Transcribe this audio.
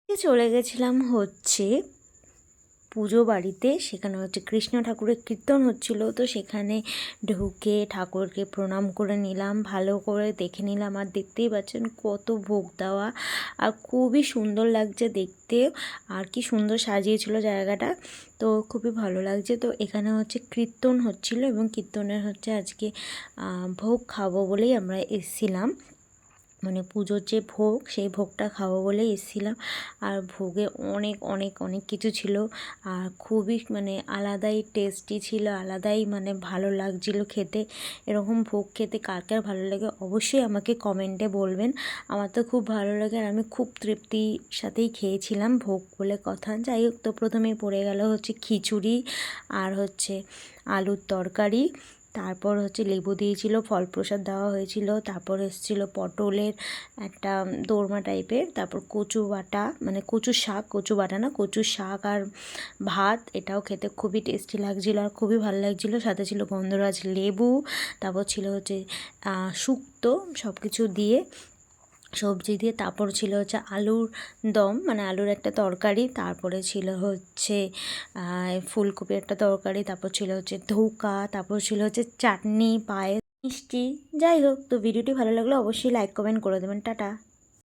চলে গেছিলাম হচ্ছে পুজো বাড়িতে। সেখানে হচ্ছে কৃষ্ণ ঠাকুরের কীর্তন হচ্ছিল, তো সেখানে ঢুকে ঠাকুরকে প্রণাম করে নিলাম, ভালো করে দেখে নিলাম। আর দেখতেই পাচ্ছেন কত ভোগ দেওয়া, আর খুবই সুন্দর লাগছে দেখতে, আর কি সুন্দর সাজিয়েছিল জায়গাটা, তো খুবই ভালো লাগছে। তো এখানে হচ্ছে কীর্তন হচ্ছিল এবং কীর্তনের হচ্ছে আজকে ভোগ খাবো বলেই আমরা এসেছিলাম, মানে পুজোর যে ভোগ সেই ভোগটা খাবো বলে এসেছিলাম। আর ভোগে অনেক অনেক অনেক কিছু ছিল, আর খুবই মানে আলাদাই টেস্টি ছিল, আলাদাই মানে ভালো লাগছিল খেতে। এরকম ভোগ খেতে কার কার ভালো লাগে অবশ্যই আমাকে কমেন্টে বলবেন। আমার তো খুব ভালো লাগে, আর আমি খুব তৃপ্তির সাথেই খেয়েছিলাম, ভোগ বলে কথা। যাই হোক, তো প্রথমেই পড়ে গেল হচ্ছে খিচুড়ি, আর হচ্ছে আলুর তরকারি, তারপর হচ্ছে লেবু দিয়েছিল, ফল প্রসাদ দেওয়া হয়েছিল, তারপর এসেছিল পটলের একটা দোরমা টাইপের, তারপর কচু বাটা, মানে কচু শাক, কচু বাটা না, কচু শাক আর ভাত। এটাও খেতে খুবই টেস্টি লাগছিলো আর খুবই ভালো লাগছিলো। সাথে ছিল গন্ধরাজ লেবু, তারপর ছিল হচ্ছে শুক্তো, সব কিছু দিয়ে, সবজি দিয়ে। তারপর ছিল হচ্ছে আলুর দম, মানে আলুর একটা তরকারি, তারপরে ছিল হচ্ছে ফুলকপির একটা তরকারি, তারপর ছিল হচ্ছে ধোকা, তারপর ছিল হচ্ছে চাটনি, পায়েস, মিষ্টি। যাই হোক, তো ভিডিওটি ভালো লাগলে অবশ্যই লাইক কমেন্ট করে দেবেন। টাটা।